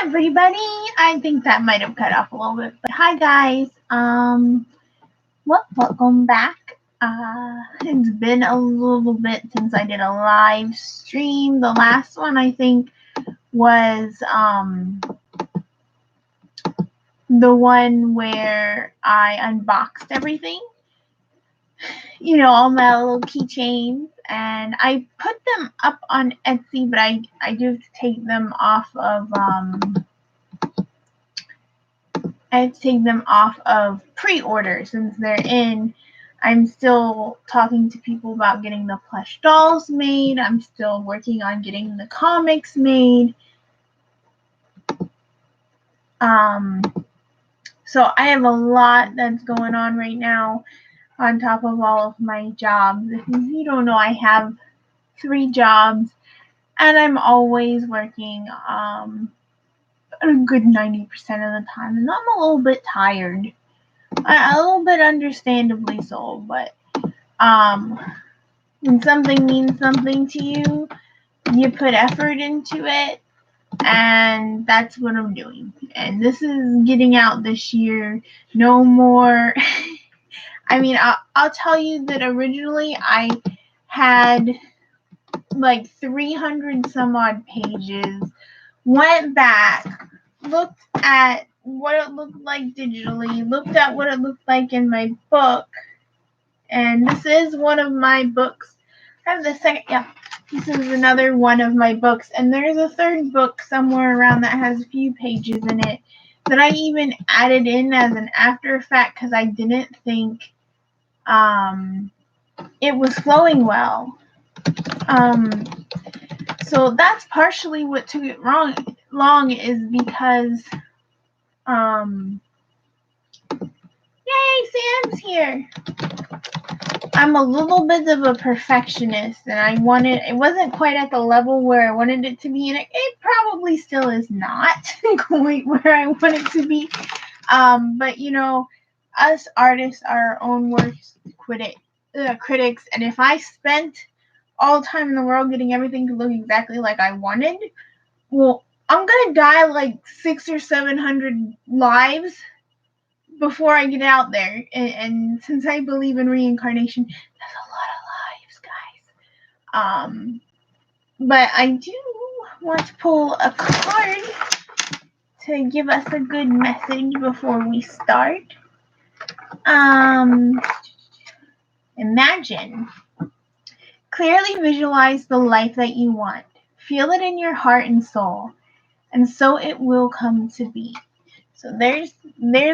everybody. I think that might have cut off a little bit, but hi guys. Welcome back. It's been a little bit since I did a live stream. The last one I think was the one where I unboxed everything. You know, all my little keychains, and I put them up on Etsy, but I do have to take them off of pre-order since they're in. I'm still talking to people about getting the plush dolls made. I'm still working on getting the comics made. So I have a lot that's going on right now on top of all of my jobs. If you don't know, I have 3 jobs and I'm always working a good 90% of the time, and I'm a little bit tired. A little bit understandably so, but when something means something to you, you put effort into it, and that's what I'm doing. And this is getting out this year. No more. I mean, I'll tell you that originally I had like 300 some odd pages. Went back, looked at what it looked like digitally, looked at what it looked like in my book, and this is one of my books. I have the second, this is another one of my books, and there's a third book somewhere around that has a few pages in it that I even added in as an after effect because I didn't think it was flowing well. So that's partially what took it long is because yay, Sam's here. I'm a little bit of a perfectionist, and it wasn't quite at the level where I wanted it to be, and it probably still is not quite where I want it to be. But you know, us artists are our own worst critics, and if I spent all the time in the world getting everything to look exactly like I wanted, well, I'm gonna die like 600 or 700 lives before I get out there. And since I believe in reincarnation, that's a lot of lives, guys. But I do want to pull a card to give us a good message before we start. Imagine. Clearly visualize the life that you want. Feel it in your heart and soul, and so it will come to be. So there's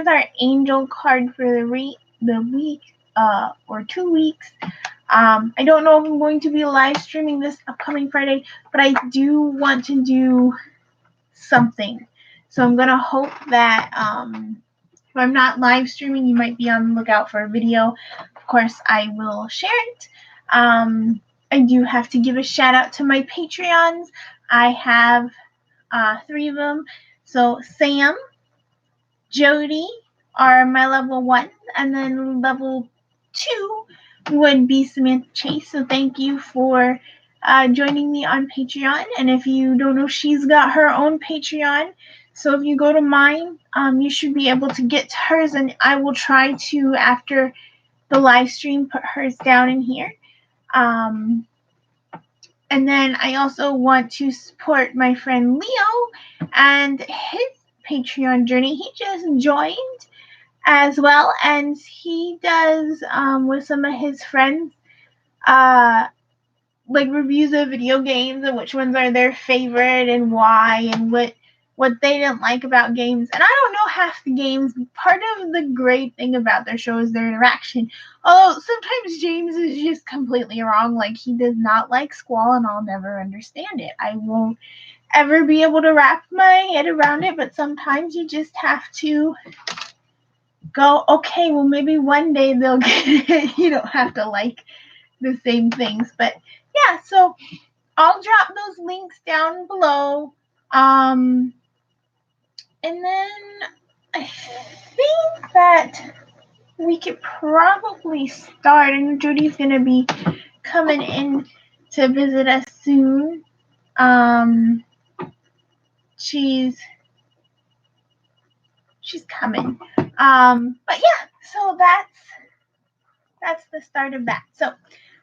our angel card for the week or 2 weeks. I don't know if I'm going to be live streaming this upcoming Friday, but I do want to do something. So I'm gonna hope that if I'm not live streaming, you might be on the lookout for a video. Of course, I will share it. I do have to give a shout out to my Patreons. I have 3 of them. So Sam, Jody are my level 1, and then level 2 would be Samantha Chase. So thank you for joining me on Patreon. And if you don't know, she's got her own Patreon. So if you go to mine, you should be able to get to hers, and I will try to, after the live stream, put hers down in here. And then I also want to support my friend Leo and his Patreon journey. He just joined as well, and he does with some of his friends like reviews of video games and which ones are their favorite and why, and what they didn't like about games. And I don't know half the games. Part of the great thing about their show is their interaction. Although sometimes James is just completely wrong. Like, he does not like Squall, and I'll never understand it. I won't ever be able to wrap my head around it, but sometimes you just have to go, okay, well, maybe one day they'll get it. You don't have to like the same things. But yeah, so I'll drop those links down below. And then I think that we could probably start. And Judy's going to be coming in to visit us soon. She's she's coming. But yeah, so that's the start of that. So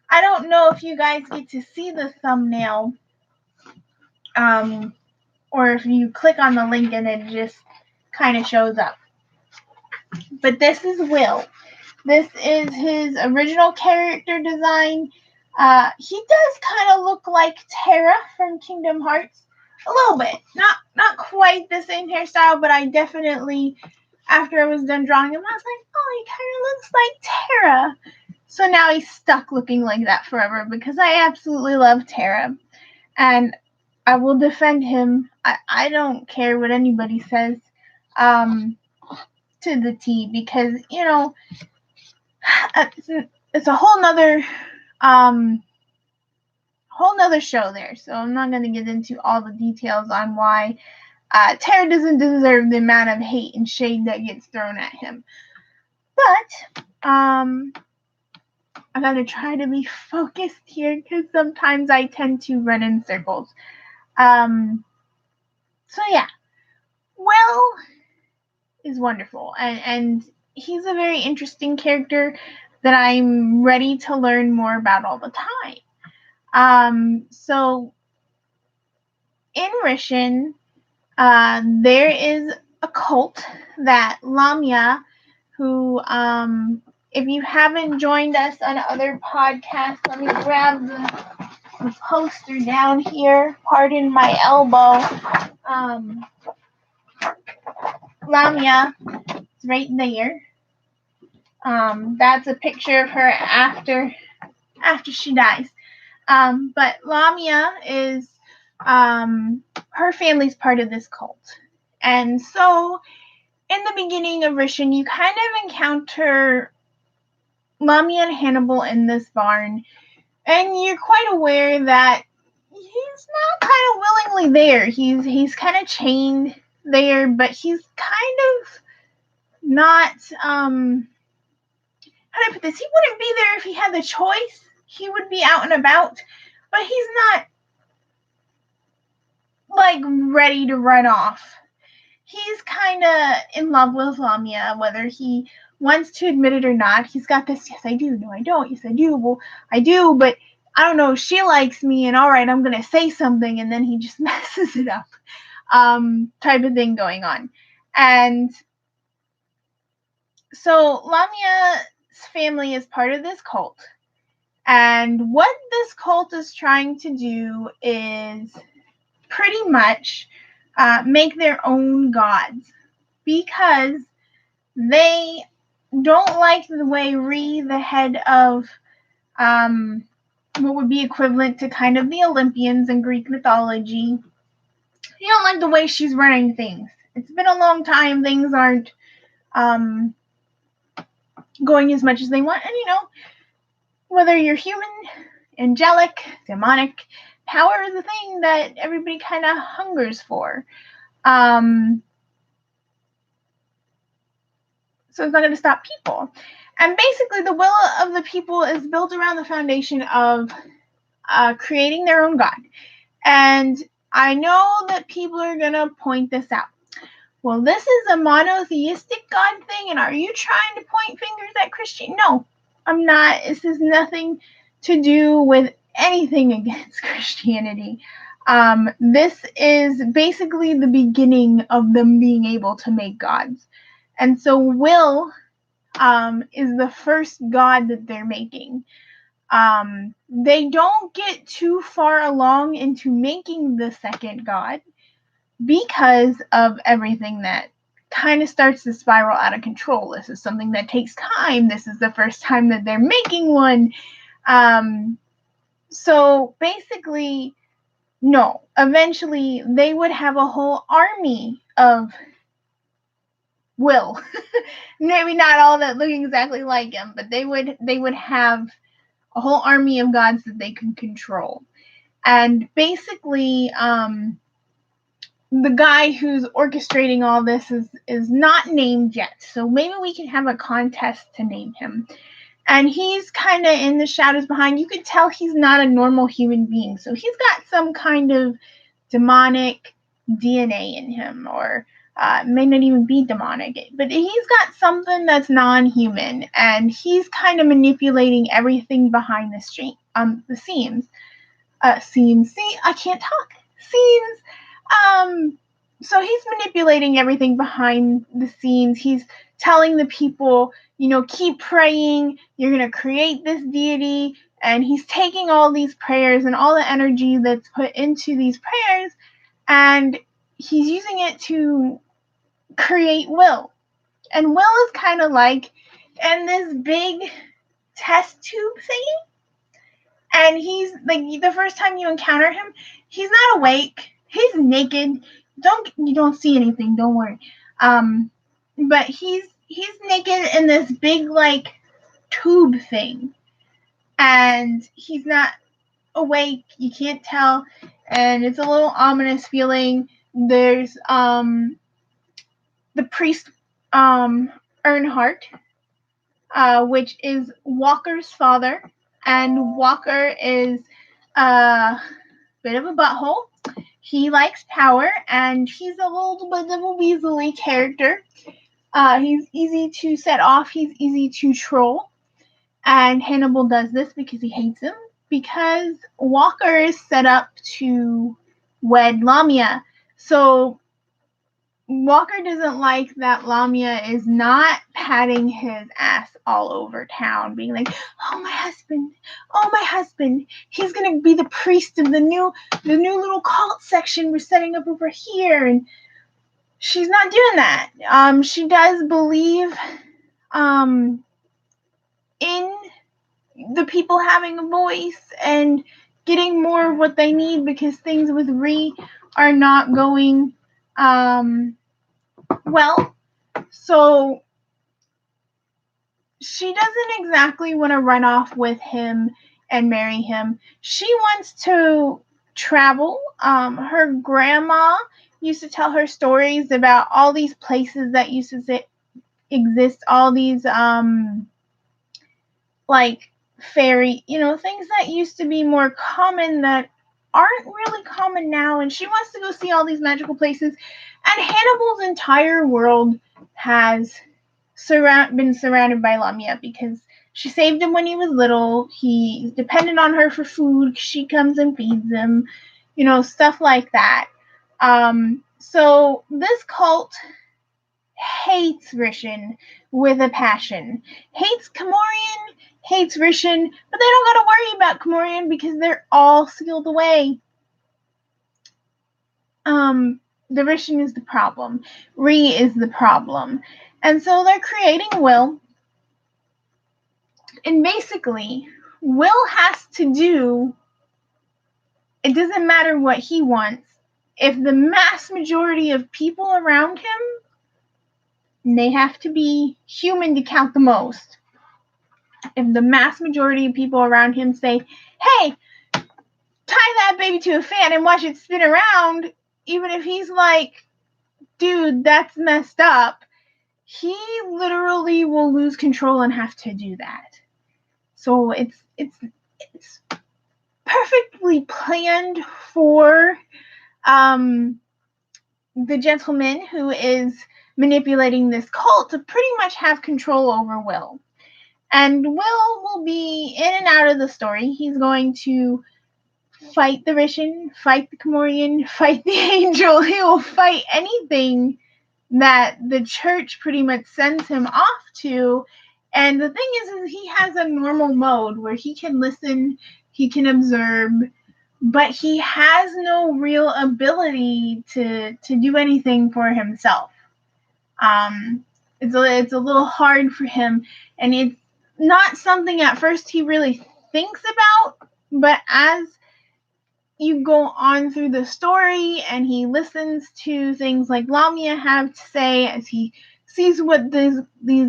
I don't know if you guys get to see the thumbnail, or if you click on the link and it just kind of shows up. But this is Will. This is his original character design. He does kind of look like Terra from Kingdom Hearts. A little bit. Not quite the same hairstyle, but I definitely, after I was done drawing him, I was like, oh, he kind of looks like Terra. So now he's stuck looking like that forever because I absolutely love Terra. And I will defend him. I don't care what anybody says, to the T, because, you know, it's a whole nother show there. So I'm not going to get into all the details on why Terra doesn't deserve the amount of hate and shade that gets thrown at him. But I gotta try to be focused here because sometimes I tend to run in circles. So yeah, Will is wonderful, and he's a very interesting character that I'm ready to learn more about all the time. So in Rhissin, there is a cult that Lamia, who, if you haven't joined us on other podcasts, let me grab the poster down here. Pardon my elbow. Lamia is right there. That's a picture of her after she dies. But Lamia is, her family's part of this cult. And so, in the beginning of Rhissin, you kind of encounter Lamia and Hannibal in this barn, and you're quite aware that he's not kind of willingly there. He's kind of chained there, but he's kind of not, how do I put this? He wouldn't be there if he had the choice. He would be out and about, but he's not, like, ready to run off. He's kind of in love with Lamia, whether he wants to admit it or not. He's got this, yes, I do, no, I don't, yes, I do, well, I do, but I don't know, she likes me, and all right, I'm going to say something, and then he just messes it up, type of thing going on. And so Lamia's family is part of this cult, and what this cult is trying to do is pretty much make their own gods, because they don't like the way Rhi, the head of what would be equivalent to kind of the Olympians in Greek mythology, they don't like the way she's running things. It's been a long time. Things aren't going as much as they want. And, you know, whether you're human, angelic, demonic, power is a thing that everybody kind of hungers for. So it's not going to stop people. And basically, the will of the people is built around the foundation of creating their own God. And I know that people are going to point this out. Well, this is a monotheistic God thing, and are you trying to point fingers at Christian? No, I'm not. This has nothing to do with anything against Christianity. This is basically the beginning of them being able to make gods. And so Will is the first god that they're making. They don't get too far along into making the second god because of everything that kind of starts to spiral out of control. This is something that takes time. This is the first time that they're making one. So basically, no. Eventually, they would have a whole army of Will. Maybe not all that look exactly like him, but they would have a whole army of gods that they could control. And basically, the guy who's orchestrating all this is not named yet. So maybe we can have a contest to name him. And he's kind of in the shadows behind. You could tell he's not a normal human being. So he's got some kind of demonic DNA in him, or may not even be demonic, but he's got something that's non-human, and he's kind of manipulating everything behind the scenes. Scenes. See, I can't talk. Scenes. So he's manipulating everything behind the scenes. He's telling the people, keep praying. You're gonna create this deity, and he's taking all these prayers and all the energy that's put into these prayers, and he's using it to create Will. And Will is kind of like in this big test tube thingy. And he's like, the first time you encounter him, he's not awake. He's naked. You don't see anything. Don't worry. But he's naked in this big like tube thing, and he's not awake. You can't tell, and it's a little ominous feeling. There's the priest Earnhardt, which is Walker's father, and Walker is a bit of a butthole. He likes power, and he's a little bit of a weaselly character. He's easy to set off. He's easy to troll. And Hannibal does this because he hates him, because Walker is set up to wed Lamia. So Walker doesn't like that Lamia is not patting his ass all over town, being like, oh my husband, he's gonna be the priest of the new little cult section we're setting up over here. And she's not doing that. She does believe in the people having a voice and getting more of what they need, because things with Rhi are not going well. So she doesn't exactly want to run off with him and marry him. She wants to travel. Her grandma used to tell her stories about all these places that used to exist, all these like fairy, things that used to be more common that aren't really common now, and she wants to go see all these magical places. And Hannibal's entire world has been surrounded by Lamia, because she saved him when he was little. He's dependent on her for food. She comes and feeds him, stuff like that. So this cult hates Rhissin with a passion. Hates Comorian, hates Rhissin, but they don't gotta worry about Comorian because they're all sealed away. The Rhissin is the problem. Rhi is the problem. And so they're creating Will. And basically, Will has to do, it doesn't matter what he wants, if the mass majority of people around him, they have to be human to count the most. If the mass majority of people around him say, hey, tie that baby to a fan and watch it spin around, even if he's like, dude, that's messed up, he literally will lose control and have to do that. So it's perfectly planned for the gentleman who is manipulating this cult to pretty much have control over Will. And Will be in and out of the story. He's going to fight the Rhissin, fight the Comorian, fight the angel. He will fight anything that the church pretty much sends him off to. And the thing is he has a normal mode where he can listen, he can observe, but he has no real ability to do anything for himself. It's a little hard for him, and it's not something at first he really thinks about, but as you go on through the story and he listens to things like Lamia have to say, as he sees what these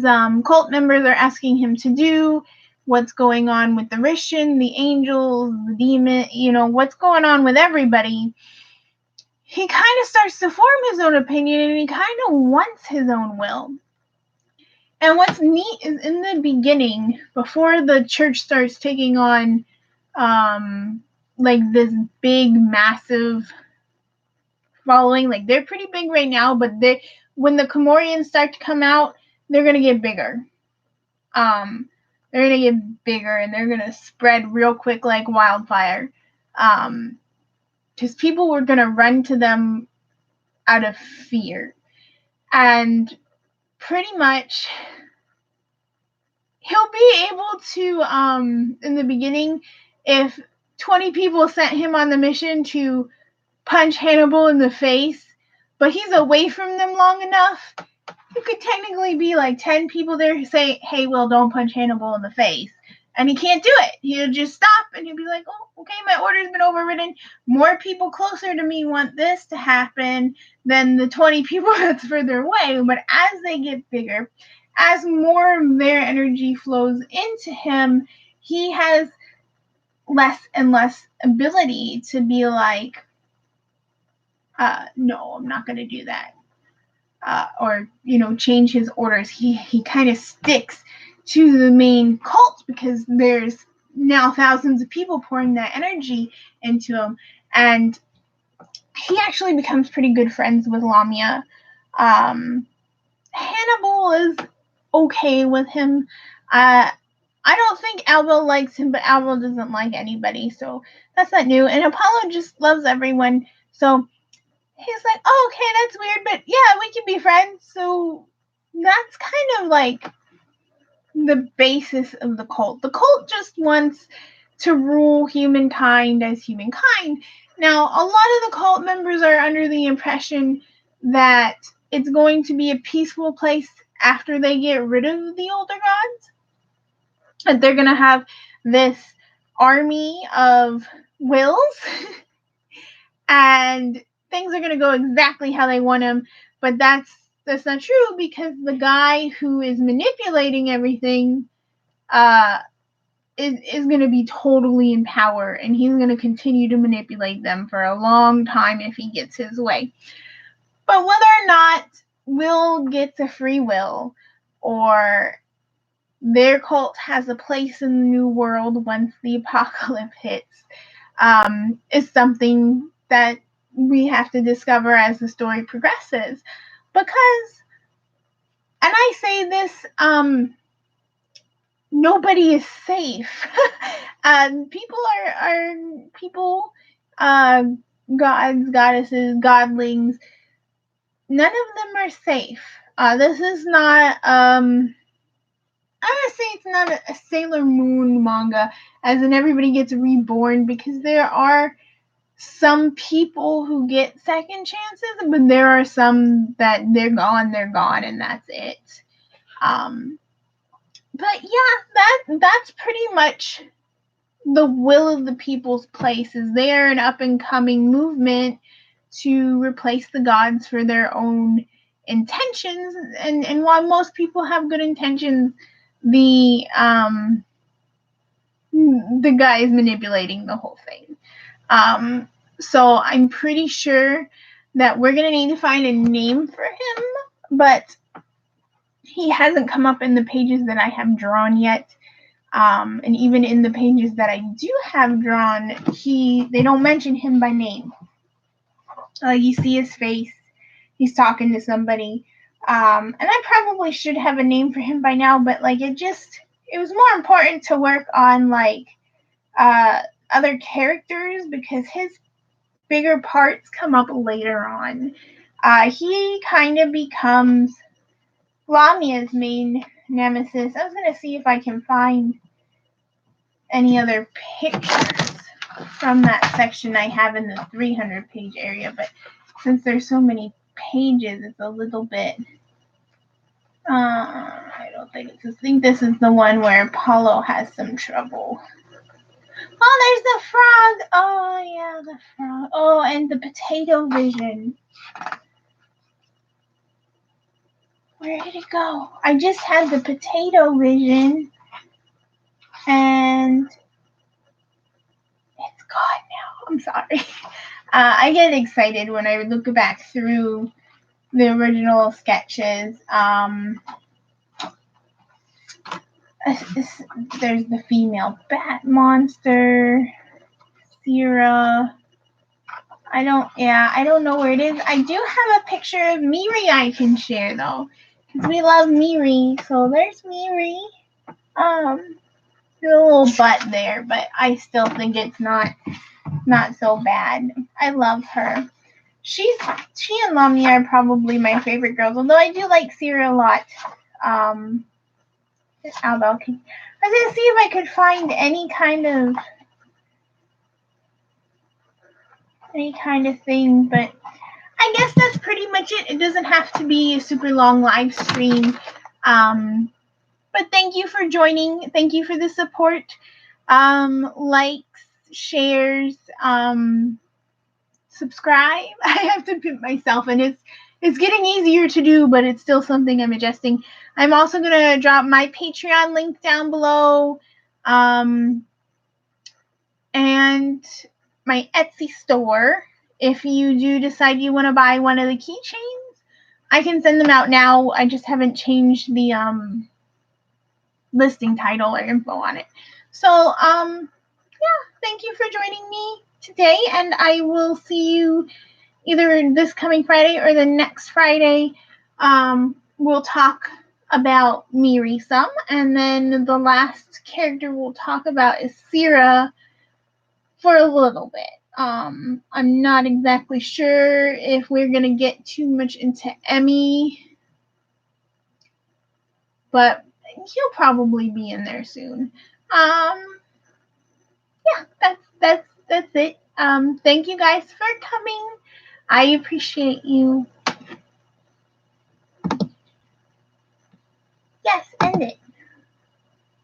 cult members are asking him to do, what's going on with the Rhissin, the angels, the demon, what's going on with everybody, he kind of starts to form his own opinion, and he kind of wants his own will. And what's neat is in the beginning, before the church starts taking on like this big, massive following. Like, they're pretty big right now, but when the Komorians start to come out, they're gonna get bigger. They're gonna get bigger and they're gonna spread real quick like wildfire. Because people were gonna run to them out of fear. And pretty much he'll be able to, in the beginning, if 20 people sent him on the mission to punch Hannibal in the face, but he's away from them long enough, you could technically be like 10 people there who say, hey, Will, don't punch Hannibal in the face. And he can't do it. He'll just stop and he'll be like, oh, okay, my order's been overridden. More people closer to me want this to happen than the 20 people that's further away. But as they get bigger, as more of their energy flows into him, he has less and less ability to be like, no, I'm not going to do that. Or, change his orders. He kind of sticks to the main cult because there's now thousands of people pouring that energy into him. And he actually becomes pretty good friends with Lamia. Hannibal is okay with him. I don't think Albo likes him, but Albo doesn't like anybody, so that's not new. And Apollo just loves everyone, so he's like, oh, okay, that's weird, but yeah, we can be friends. So that's kind of like the basis of the cult. The cult just wants to rule humankind as humankind. Now, a lot of the cult members are under the impression that it's going to be a peaceful place after they get rid of the older gods. And they're going to have this army of wills and things are going to go exactly how they want them, but that's not true because the guy who is manipulating everything is going to be totally in power, and he's going to continue to manipulate them for a long time if he gets his way. But whether or not Will gets a free will or their cult has a place in the new world once the apocalypse hits is something that we have to discover as the story progresses. Because, and I say this, nobody is safe. People are people, gods, goddesses, godlings. None of them are safe. This is not, I would say it's not a Sailor Moon manga, as in everybody gets reborn, because there are some people who get second chances, but there are some that they're gone, and that's it. But yeah, that's pretty much the will of the people's place. Is they are an up and coming movement to replace the gods for their own intentions, and while most people have good intentions, the guy is manipulating the whole thing. So I'm pretty sure that we're going to need to find a name for him, but he hasn't come up in the pages that I have drawn yet. And even in the pages that I do have drawn, they don't mention him by name. You see his face, he's talking to somebody. And I probably should have a name for him by now, but like it was more important to work on like other characters because his bigger parts come up later on. He kind of becomes Lamia's main nemesis. I was going to see if I can find any other pictures from that section I have in the 300-page area, but since there's so many pages, it's a little bit... I think this is the one where Apollo has some trouble. Oh, there's the frog. Oh, yeah, the frog. Oh, and the potato vision. Where did it go? I just had the potato vision, and it's gone now. I'm sorry. I get excited when I look back through the original sketches. There's the female bat monster, Sierra. I don't know where it is. I do have a picture of Miri I can share though. Because we love Miri. So there's Miri. There's a little butt there, but I still think it's not so bad. I love her. She and Lummi are probably my favorite girls, although I do like Sierra a lot. Although, I was gonna see if I could find any kind of thing, but I guess that's pretty much it. It doesn't have to be a super long live stream. But thank you for joining. Thank you for the support. Likes, shares, subscribe. I have to pimp myself, and it's getting easier to do, but it's still something I'm adjusting. I'm also gonna drop my Patreon link down below, and my Etsy store. If you do decide you want to buy one of the keychains, I can send them out now. I just haven't changed the listing title or info on it. So thank you for joining me today, and I will see you either this coming Friday or the next Friday. We'll talk about Miri some, and then the last character we'll talk about is Sierra for a little bit. I'm not exactly sure if we're gonna get too much into Emmy, but he'll probably be in there soon. That's it. Thank you guys for coming. I appreciate you. Yes, end it.